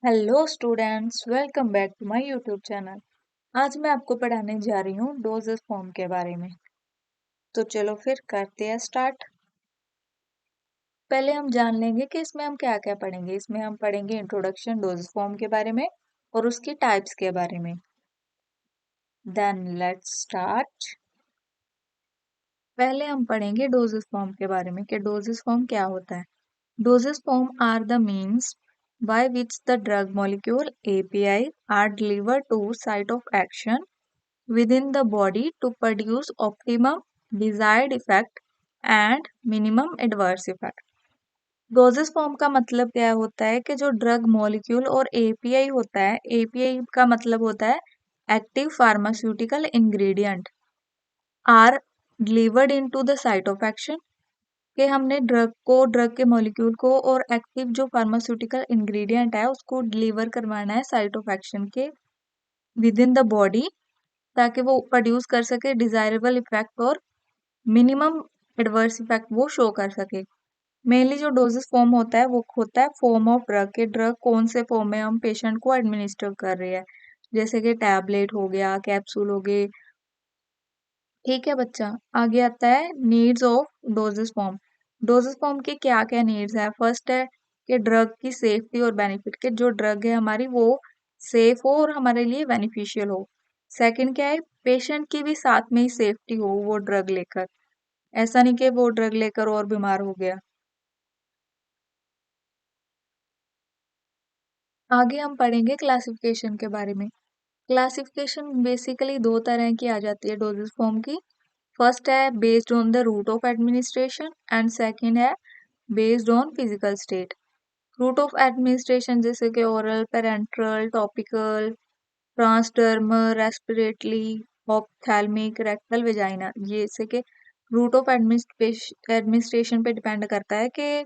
Hello students, welcome back to my YouTube channel. आज मैं आपको पढ़ाने जा रही हूँ डोजेस फॉर्म के बारे में। तो चलो फिर करते हैं स्टार्ट। पहले हम जान लेंगे कि इसमें हम क्या क्या पढ़ेंगे। इसमें हम पढ़ेंगे इंट्रोडक्शन डोजेस फॉर्म के बारे में और उसकी टाइप्स के बारे में। Then let's start. पहले हम पढ़ेंगे डोजेस फॉर्म के बारे में कि डोजेस फॉर्म क्या होता है। Dosage form are the means by which the drug molecule API are delivered to site of action within the body to produce optimum desired effect and minimum adverse effect. Doses form का मतलब क्या होता है कि जो drug molecule और API होता है, एपीआई का मतलब होता है active pharmaceutical ingredient, are delivered into the site of action, कि हमने ड्रग के मॉलिक्यूल को और एक्टिव जो फार्मास्यूटिकल इंग्रेडिएंट है उसको डिलीवर करवाना है साइट ऑफ एक्शन के विद इन द बॉडी, ताकि वो प्रोड्यूस कर सके डिजायरेबल इफेक्ट और मिनिमम एडवर्स इफेक्ट वो शो कर सके। मेनली जो डोजेस फॉर्म होता है वो होता है फॉर्म ऑफ ड्रग, के ड्रग कौन से फॉर्म में हम पेशेंट को एडमिनिस्टर कर रहे हैं, जैसे कि टैबलेट हो गया, कैप्सूल हो गए। ठीक है बच्चा, आगे आता है needs of doses form. Doses form के क्या क्या नीड्स है। फर्स्ट है कि ड्रग की सेफ्टी और बेनिफिट, के जो ड्रग है हमारी वो सेफ हो और हमारे लिए बेनिफिशियल हो। सेकंड क्या है, पेशेंट की भी साथ में ही सेफ्टी हो वो ड्रग लेकर, ऐसा नहीं कि वो ड्रग लेकर और बीमार हो गया। आगे हम पढ़ेंगे क्लासिफिकेशन के बारे में। क्लासिफिकेशन बेसिकली दो तरह की आ जाती है डोजेस फॉर्म की। फर्स्ट है based on the route of administration and second है based on physical state. Route of administration जैसे कि oral, parenteral, topical, transdermal, respiratory, ophthalmic, rectal, vagina, ये जैसे कि रूट ऑफ एडमिनिस्ट्रेशन पे डिपेंड करता है कि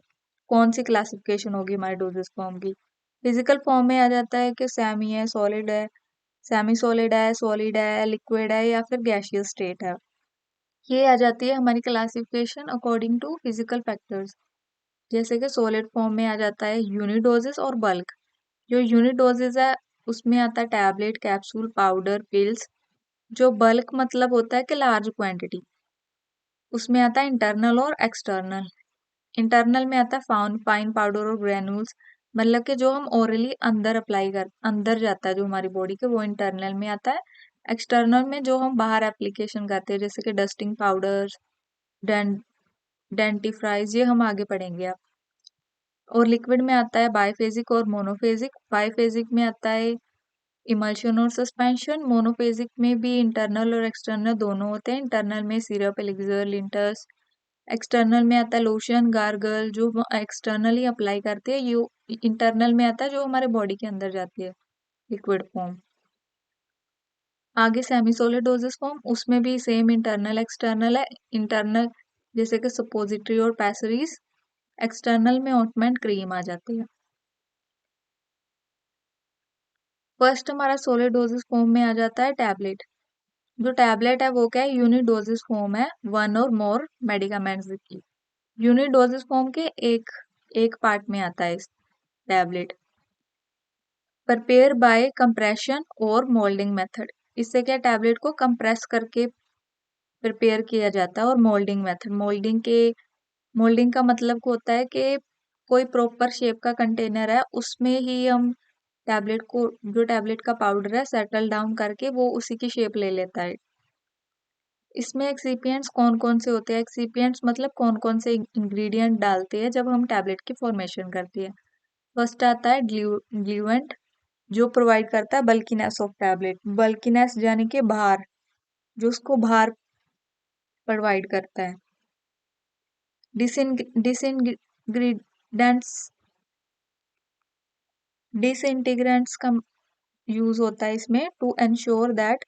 कौन सी क्लासिफिकेशन होगी हमारे डोजेस फॉर्म की। फिजिकल फॉर्म में आ जाता है कि सेमी है, सॉलिड है, सेमी सॉलिड है, लिक्विड है या फिर गैसियस स्टेट है। ये आ जाती है हमारी classification according to physical factors. जैसे कि सॉलिड फॉर्म में आ जाता है यूनिट डोजेस और बल्क। जो यूनिट डोजेस है उसमें आता है टैबलेट, कैप्सूल, पाउडर, पिल्स। जो बल्क मतलब होता है कि लार्ज क्वांटिटी, उसमें आता है इंटरनल और एक्सटर्नल। इंटरनल में आता है फाउन फाइन पाउडर और ग्रेन्यूल्स, मतलब कि जो हम ओरली अंदर अप्लाई कर अंदर जाता है जो हमारी बॉडी के, वो इंटरनल में आता है। एक्सटर्नल में जो हम बाहर एप्लीकेशन करते हैं जैसे कि डस्टिंग पाउडर, डेंटिफ्राइज, ये हम आगे पढ़ेंगे अब। और लिक्विड में आता है बाइफेजिक और मोनोफेजिक। बाइफेजिक में आता है इमल्शन और सस्पेंशन। मोनोफेजिक में भी इंटरनल और एक्सटर्नल दोनों होते हैं। इंटरनल में सिरप, एलिक्सर, लिंटर्स। एक्सटर्नल में आता है लोशन, गार्गल, जो एक्सटर्नली अप्लाई करते हैं। ये इंटरनल में आता है जो हमारे बॉडी के अंदर जाती है लिक्विड फॉर्म। आगे सेमी सॉलिड डोजेस फॉर्म, उसमें भी सेम इंटरनल एक्सटर्नल है। इंटरनल जैसे कि सपोजिटरी और पैसरीज, एक्सटर्नल में ऑintment क्रीम आ जाती है। फर्स्ट हमारा सॉलिड डोजेस फॉर्म में आ जाता है टैबलेट। जो टैबलेट है वो क्या है, यूनिट डोजेस फॉर्म है वन और मोर मेडिकामेंट्स की। यूनिट डोजेस फॉर्म के एक एक पार्ट में आता है इस टैबलेट। प्रिपेयर बाय कंप्रेशन और मोल्डिंग मेथड, इससे क्या टैबलेट को कंप्रेस करके प्रिपेयर किया जाता है। और मोल्डिंग मेथड, मोल्डिंग का मतलब होता है कि कोई प्रॉपर शेप का कंटेनर है उसमें ही हम टैबलेट को, जो टैबलेट का पाउडर है, सेटल डाउन करके वो उसी की शेप ले लेता है। इसमें एक्सिपिएंट्स कौन कौन से होते हैं। एक्सिपिएंट्स मतलब कौन कौन से इंग्रेडिएंट डालते हैं जब हम टैबलेट की फॉर्मेशन करती है। फर्स्ट आता है ग्लूएंट, जो प्रोवाइड करता है बल्कीनेस ऑफ टैबलेट। बल्कीनेस यानी कि भार, जो उसको भार प्रोवाइड करता है। डिसइंग्रीडेंट्स, डिसइंटीग्रेंट्स का यूज होता है इसमें टू एंश्योर दैट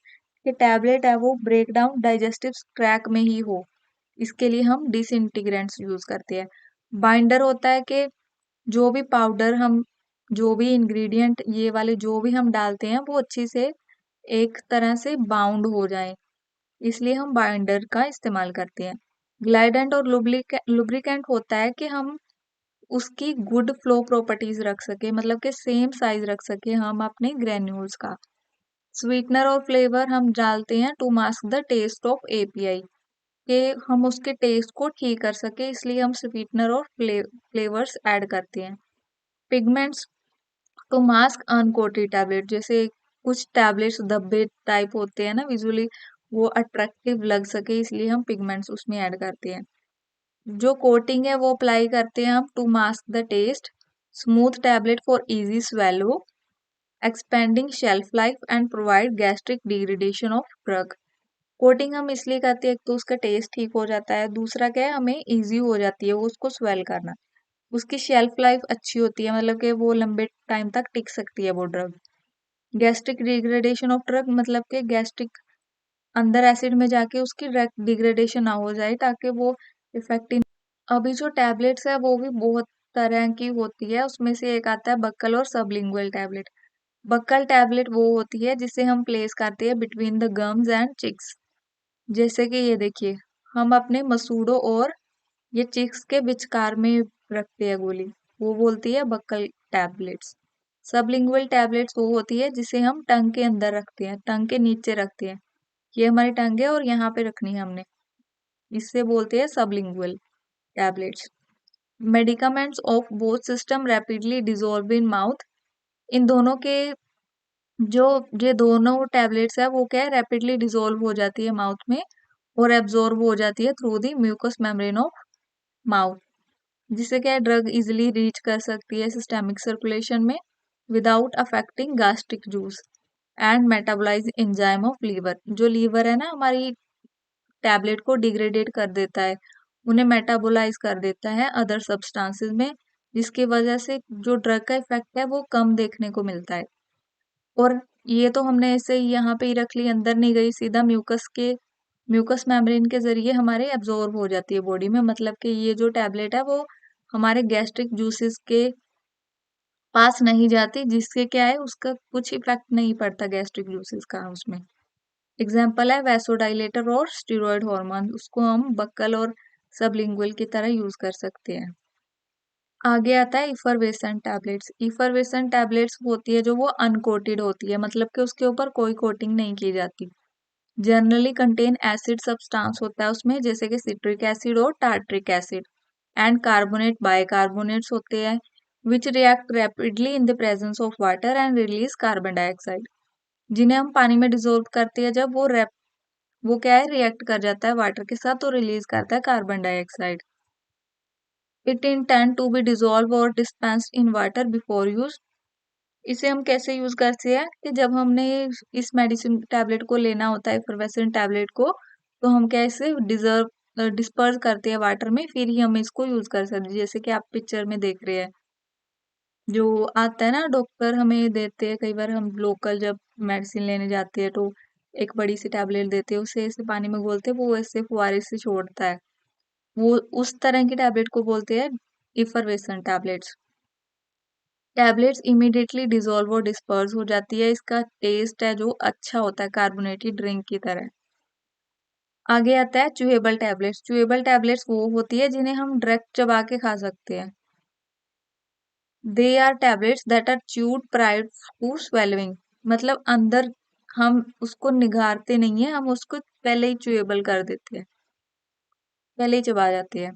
कि टैबलेट है वो ब्रेक डाउन डाइजेस्टिव ट्रैक में ही हो। इसके लिए हम डिसइंटीग्रेंट्स यूज करते हैं। बाइंडर होता है कि जो भी पाउडर हम, जो भी इंग्रेडिएंट ये वाले जो भी हम डालते हैं वो अच्छी से एक तरह से बाउंड हो जाए, इसलिए हम बाइंडर का इस्तेमाल करते हैं। ग्लाइडेंट और लुब्रिकेंट होता है कि हम उसकी गुड फ्लो प्रॉपर्टीज रख सके, मतलब कि सेम साइज रख सके हम अपने ग्रेन्यूल्स का। स्वीटनर और फ्लेवर हम डालते हैं to mask the taste of API, कि हम उसके टेस्ट को ठीक कर सके, इसलिए हम स्वीटनर और फ्लेवर्स ऐड करते हैं। Pigments to mask uncoated tablet, जैसे कुछ टैबलेट्स धब्बे टाइप होते हैं ना विजुअली, वो अट्रैक्टिव लग सके, इसलिए हम पिगमेंट्स उसमें ऐड करते हैं। जो कोटिंग है वो अप्लाई करते हैं हम to mask the taste. Smooth tablet for easy swallow, expending shelf life and provide gastric degradation of drug. Coating हम इसलिए करते हैं, एक तो उसका टेस्ट ठीक हो जाता है, दूसरा क्या है, हमें इजी हो जाती है वो उसको स्वेल करना। उसकी शेल्फ लाइफ अच्छी होती है, मतलब कि वो लंबे टाइम तक टिक सकती है वो drug. Gastric degradation of drug, मतलब कि गैस्ट्रिक अंदर एसिड में जाके उसकी डिग्रेडेशन ना हो जाए, ताकि वो इफेक्टिव। अभी जो टैबलेट्स है वो भी बहुत तरह की होती है, उसमें से एक आता है बक्कल और सबलिंगुअल टैबलेट। बक्कल टैबलेट वो होती है जिसे हम प्लेस करते हैं between the gums and cheeks, जैसे कि ये देखिए, हम अपने मसूड़ों और ये चिक्स के विचकार में रखते हैं गोली, वो बोलती है बक्कल टैबलेट्स। सबलिंगुअल टैबलेट्स वो होती है जिसे हम टंग के अंदर रखते हैं, टंग के नीचे रखते हैं, ये हमारी टंग है और यहाँ पे रखनी है हमने, इससे बोलते हैं sublingual tablets. Medicaments of both system rapidly dissolve in mouth, इन दोनों के जो ये दोनों टैबलेट्स है वो क्या है, रैपिडली डिजोल्व हो जाती है माउथ में और एब्जॉर्ब हो जाती है through the mucous membrane of mouth, जिससे क्या है ड्रग इजिली रीच कर सकती है सिस्टेमिक सर्कुलेशन में without affecting gastric juice and metabolise enzyme of liver. जो लीवर है ना हमारी, टैबलेट को डिग्रेडेट कर देता है, उन्हें मेटाबोलाइज कर देता है अदर सब्सटेंसेस में, जिसकी वजह से जो ड्रग का इफेक्ट है वो कम देखने को मिलता है। और ये तो हमने ऐसे ही यहाँ पे ही रख ली, अंदर नहीं गई, सीधा म्यूकस मेम्ब्रेन के जरिए हमारे एब्जॉर्ब हो जाती है बॉडी में, मतलब कि ये जो टैबलेट है वो हमारे गैस्ट्रिक जूसेस के पास नहीं जाती, जिससे क्या है उसका कुछ इफेक्ट नहीं पड़ता गैस्ट्रिक जूसेस का उसमें। एग्जाम्पल है वैसोडाइलेटर और स्टीरॉयड हार्मोन, उसको हम बक्कल और सबलिंगुअल की तरह यूज कर सकते हैं। आगे आता है इफरवेसेंट टैबलेट्स। इफरवेसेंट टैबलेट्स होती है जो वो अनकोटेड होती है, मतलब कि उसके ऊपर कोई कोटिंग नहीं की जाती। जनरली कंटेन एसिड सब्सटेंस होता है उसमें, जैसे कि सिट्रिक एसिड और tartaric acid and carbonate bicarbonates होते हैं, विच react rapidly in the presence of water and release carbon dioxide. जिन्हें हम पानी में डिजोल्व करते हैं, जब वो क्या है रिएक्ट कर जाता है वाटर के साथ तो रिलीज करता है carbon dioxide. It intend to be dissolve और dispensed in water before use. इसे हम कैसे यूज करते हैं कि जब हमने इस मेडिसिन टैबलेट को लेना होता है, इफरवेसेंट टैबलेट को, तो हम क्या इसे डिस्पर्स करते हैं वाटर में, फिर ही हम इसको यूज कर सकते हैं, जैसे कि आप पिक्चर में देख रहे हैं। जो आता है ना डॉक्टर हमें देते हैं, कई बार हम लोकल जब मेडिसिन लेने जाते हैं तो एक बड़ी सी टैबलेट देते हैं, उसे ऐसे पानी में घोलते हैं, वो ऐसे फुहारे से छोड़ता है, वो उस तरह की टैबलेट को बोलते हैं effervescent tablets. Tablets immediately dissolve और डिस्पर्स हो जाती है, इसका टेस्ट है जो अच्छा होता है कार्बोनेटेड ड्रिंक की तरह। आगे आता है च्यूएबल टैबलेट्स। च्यूएबल टैबलेट्स वो होती है जिन्हें हम डायरेक्ट चबा के खा सकते हैं। They are tablets that are chewed prior to swallowing, मतलब अंदर हम उसको निगारते नहीं है, हम उसको पहले ही च्यूएबल कर देते हैं, पहले ही चबा जाते हैं।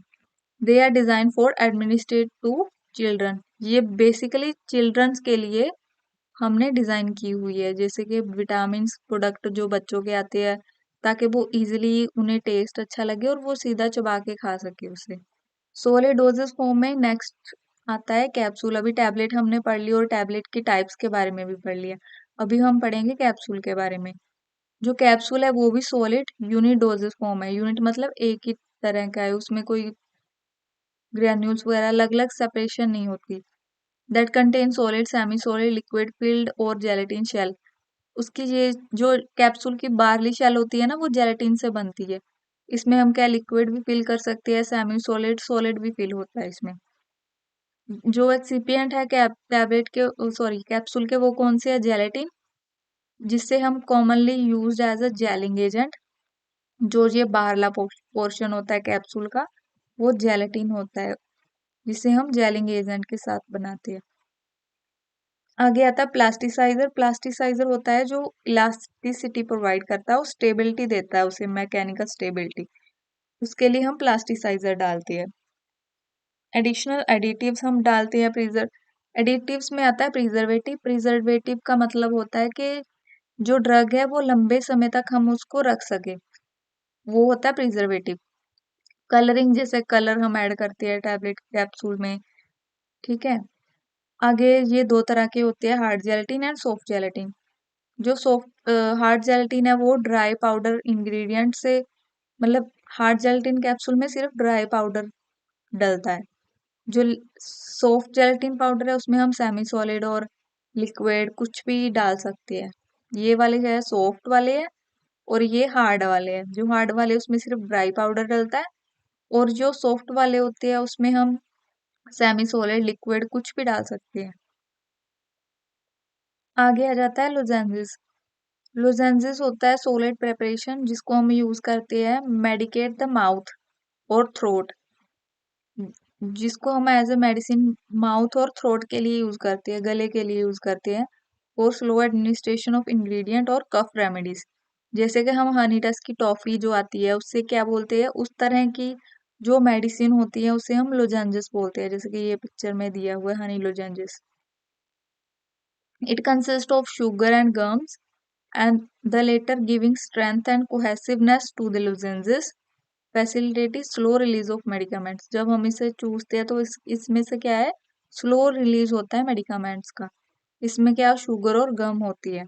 They are designed for administrate to children, ये बेसिकली चिल्ड्रंस के लिए हमने डिजाइन की हुई है, जैसे कि विटामिन प्रोडक्ट जो बच्चों के आते हैं, ताकि वो इजीली उन्हें टेस्ट अच्छा लगे और वो सीधा चबा के खा सके उसे। सोले डोजेस फॉर्म में नेक्स्ट आता है कैप्सूल। अभी टैबलेट हमने पढ़ ली और टैबलेट की टाइप्स के बारे में भी पढ़ लिया, अभी हम पढ़ेंगे कैप्सूल के बारे में। जो कैप्सूल है वो भी सॉलिड यूनिट डोजेस फॉर्म है, यूनिट मतलब एक ही तरह का है, उसमें कोई ग्रेन्यूल्स वगैरह अलग अलग सेपरेशन नहीं होती। That contain solid semi solid liquid field और जेलेटिन शेल। उसकी ये जो कैप्सूल की बाहरली शेल होती है ना वो जेलेटिन से बनती है, इसमें हम क्या लिक्विड भी फिल कर सकते हैं, सेमी सॉलिड सॉलिड भी फिल होता है इसमें। जो एक्सिपिएंट है टैबलेट के, सॉरी कैप्सूल के, वो कौन से है, जेलेटिन, जिससे हम commonly use as a gelling agent. जो ये बाहरला पोर्शन होता है कैप्सूल का वो जेलेटिन होता है, जिसे हम जेलिंग एजेंट के साथ बनाते हैं। आगे आता है प्लास्टिसाइजर। प्लास्टिसाइजर होता है जो इलास्टिसिटी प्रोवाइड करता है और स्टेबिलिटी देता है उसे, मैकेनिकल स्टेबिलिटी। उसके लिए हम प्लास्टिसाइजर डालते हैं। एडिशनल एडिटिव्स हम डालते हैं एडिटिव्स में आता है प्रिजर्वेटिव। प्रिजर्वेटिव का मतलब होता है कि जो ड्रग है वो लंबे समय तक हम उसको रख सके, वो होता है प्रिजर्वेटिव। कलरिंग, जैसे कलर हम ऐड करते हैं टैबलेट कैप्सूल में, ठीक है। आगे ये दो तरह के होते हैं, hard gelatin and soft gelatin. जो सॉफ्ट हार्ड जेलेटिन है वो ड्राई पाउडर इंग्रेडिएंट से, मतलब हार्ड जेलेटिन कैप्सूल में सिर्फ ड्राई पाउडर डलता है। जो सॉफ्ट जेलेटिन पाउडर है उसमें हम सेमी सॉलिड और लिक्विड कुछ भी डाल सकते हैं। ये वाले जो है सॉफ्ट वाले हैं और ये हार्ड वाले हैं। जो हार्ड वाले उसमें सिर्फ ड्राई पाउडर डलता है, और जो सॉफ्ट वाले होते हैं उसमें हम सेमी सॉलिड लिक्विड कुछ भी डाल सकते हैं। आगे आ जाता है लोजेंजिस। लोजेंजिस होता है सॉलिड प्रेपरेशन जिसको हम यूज करते हैं मेडिकेट द माउथ और थ्रोट, जिसको हम एज ए मेडिसिन माउथ और थ्रोट के लिए यूज करते हैं, गले के लिए यूज करते हैं। और स्लो एडमिनिस्ट्रेशन ऑफ इंग्रेडिएंट और कफ रेमेडीज, जैसे कि हम हनी टच की टॉफी जो आती है उससे क्या बोलते हैं, उस तरह की जो मेडिसिन होती है उसे हम लोजेंजिस बोलते हैं, जैसे कि ये पिक्चर में दिया हुआ है honey lozenges. It consist of sugar and gums and the later giving strength and cohesiveness to the lozenges, facilitating slow release of medicaments। जब हम इसे चूसते हैं तो इसमें से क्या है, स्लो रिलीज होता है मेडिकामेंट्स का। इसमें क्या शुगर और गम होती है।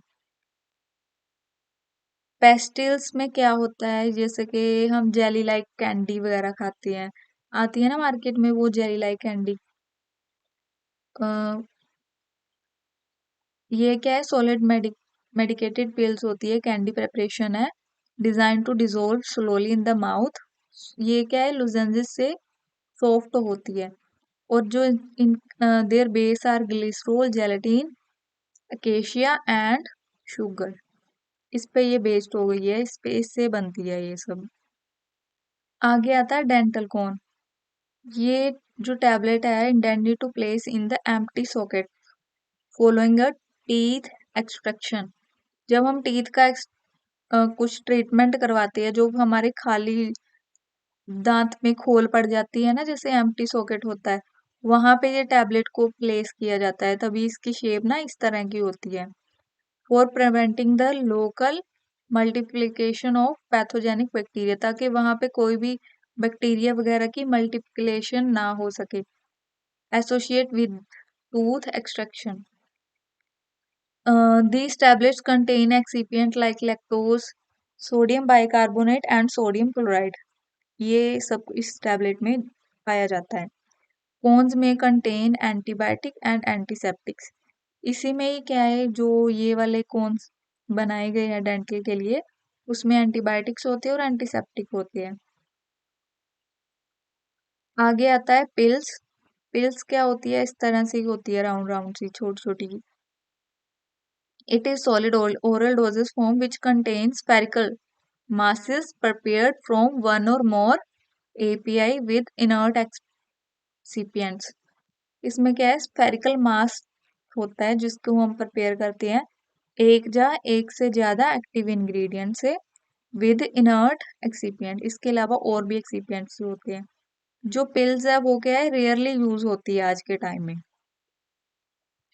पेस्टिल्स में क्या होता है, जैसे कि हम जेली लाइक कैंडी वगैरह खाते हैं, आती है ना मार्केट में वो जेली लाइक कैंडी। ये क्या है, सॉलिड मेडिकेटेड पिल्स होती है, कैंडी प्रेपरेशन है, design to dissolve slowly in the mouth. ये क्या है, लुजेंजिस से सॉफ्ट होती है। और जो in their base are glycerol, gelatin, acacia and sugar. इस पे ये बेस्ड हो गई है, इस पे इससे बनती है ये सब। आगे आता है डेंटल कॉन। ये जो टैबलेट है intended to place in the empty socket following a teeth extraction. जब हम टीथ का कुछ ट्रीटमेंट करवाते हैं, जो हमारे खाली दांत में खोल पड़ जाती है ना, जैसे एम्प्टी सॉकेट होता है, वहां पे ये टैबलेट को प्लेस किया जाता है, तभी इसकी शेप ना इस तरह की होती है। For preventing the local multiplication of pathogenic bacteria, ताकि वहां पे कोई भी बैक्टीरिया वगैरह की मल्टीप्लिकेशन ना हो सके, associate with tooth extraction. These tablets contain excipient like lactose, sodium bicarbonate and sodium chloride। ये सब इस टैबलेट में पाया जाता है। कोन्स में कंटेन एंटीबायोटिक एंड एंटीसेप्टिक्स। इसी में ही क्या है, जो ये वाले कोन्स बनाए गए हैं डेंटल के लिए, उसमें एंटीबायोटिक्स होते हैं और एंटीसेप्टिक होते हैं। आगे आता है पिल्स। पिल्स क्या होती है, इस तरह से ही होती है, राउंड राउंड सी छोटी छोटी। It is solid oral dosage form which contains spherical masses prepared from one or more API with inert excipients। इसमें क्या है, स्फेरिकल मास होता है जिसको हम प्रिपेयर करते हैं एक से ज्यादा एक्टिव इंग्रेडिएंट से, विद इनर्ट एक्सिपिएंट। इसके अलावा और भी एक्सिपिएंट्स होते हैं। जो पिल्स है वो क्या है, रेयरली यूज होती है आज के टाइम में।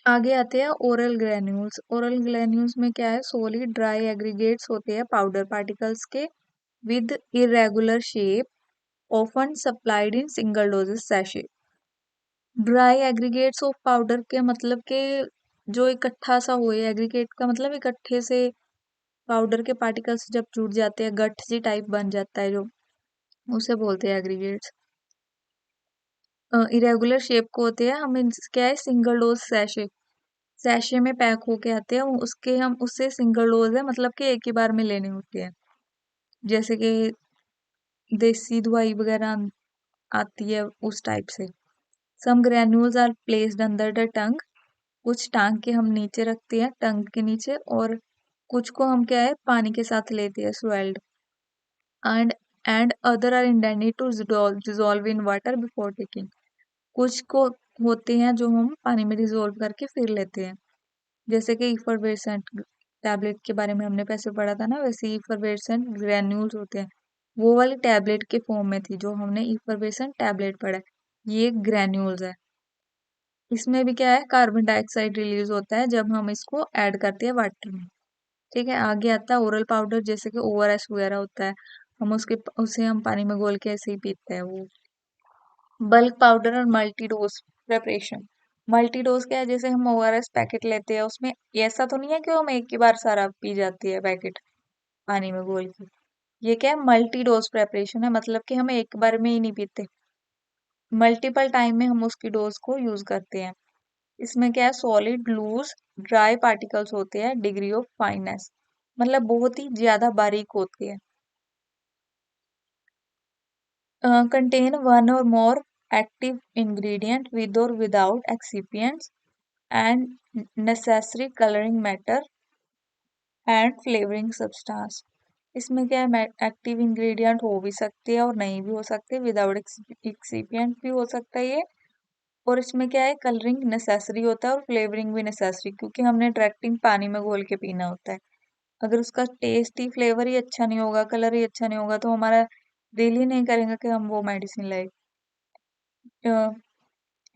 आगे आते हैं ओरल ग्रेन्यूल्स। ओरल ग्रेन्यूल्स में क्या है, सोलिड ड्राई एग्रीगेट्स होते हैं पाउडर पार्टिकल्स के, with irregular shape, often supplied in single doses sachet. Dry aggregates of powder के मतलब के जो इकट्ठा सा हुए, एग्रीगेट का मतलब इकट्ठे से पाउडर के पार्टिकल्स जब जुड़ जाते हैं, गठ सी टाइप बन जाता है जो, उसे बोलते हैं एग्रीगेट्स। इरेगुलर शेप को होते हैं, हम क्या है सिंगल डोज सैशे, सैशे में पैक होके आते हैं, उसके हम उससे सिंगल डोज है, मतलब कि एक ही बार में लेने होते हैं। जैसे कि देसी दवाई वगैरह आती है उस टाइप से। Some granules are placed under the tongue. कुछ टांग के हम नीचे रखते हैं, टंग के नीचे, और कुछ को हम क्या है पानी के साथ लेते हैं, swallowed. And and other are intended to dissolve in water before taking. कुछ को होते हैं जो हम पानी में डिजोल्व करके फिर लेते हैं, जैसे कि इफरवेसेंट टैबलेट के बारे में हमने पैसे पढ़ा था ना, वैसे इफरवेसेंट ग्रेन्यूल्स होते हैं। वो वाली टैबलेट के फॉर्म में थी जो हमने इफरवेसेंट टैबलेट पढ़ा है, ये ग्रेन्यूल्स है। इसमें भी क्या है, कार्बन डाइऑक्साइड रिलीज होता है जब हम इसको ऐड करते हैं वाटर में। ठीक है, आगे आता है ओरल पाउडर, जैसे कि ओआरएस वगैरह होता है, हम उसे हम पानी में घोल के ऐसे ही पीते हैं वो। बल्क पाउडर और multi dose preparation. Multi dose क्या है, जैसे हम ओआरएस पैकेट लेते हैं, उसमें ऐसा तो नहीं है कि हम एक ही बार सारा पी जाती है पैकेट पानी में घोल के। ये क्या है, मल्टी डोज प्रेपरेशन है, मतलब कि हम एक बार में ही नहीं पीते, मल्टीपल टाइम में हम उसकी डोज को यूज करते हैं। इसमें क्या है, सॉलिड, लूज, ड्राई पार्टिकल्स होते हैं, डिग्री ऑफ फाइननेस, मतलब बहुत ही ज्यादा बारीक होती है। कंटेन वन और मोर active ingredient with or without excipients and necessary coloring matter and flavoring substance। इसमें क्या है, एक्टिव इंग्रेडिएंट हो भी सकते हैं और नहीं भी हो सकते, विदाउट एक्सिपिएंट भी हो सकता है ये। और इसमें क्या है, कलरिंग नेसेसरी होता है और फ्लेवरिंग भी नेसेसरी, क्योंकि हमने डायरेक्टिंग पानी में घोल के पीना होता है। अगर उसका टेस्ट ही, फ्लेवर ही अच्छा नहीं होगा, कलर ही अच्छा नहीं होगा, तो हमारा दिल ही नहीं करेगा कि हम वो मेडिसिन लाए।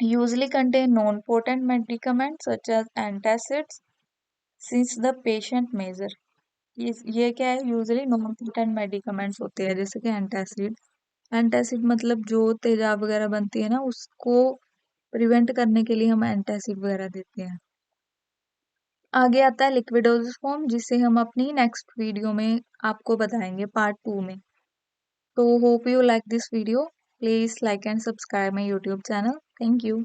Usually contain non-potent medicaments such as antacids since the patient measure। ये क्या है, यूजली नॉन पोटेंट मेडिकमेंट्स होते हैं, जैसे कि एंटासिड। एंटासिड मतलब जो तेजाब वगैरह बनती है ना, उसको प्रिवेंट करने के लिए हम एंटासिड वगैरह देते हैं। आगे आता है लिक्विडोसिस फॉर्म, जिसे हम अपनी नेक्स्ट वीडियो में आपको बताएंगे, पार्ट 2 में। तो hope you like this video, please like and subscribe my YouTube channel. Thank you.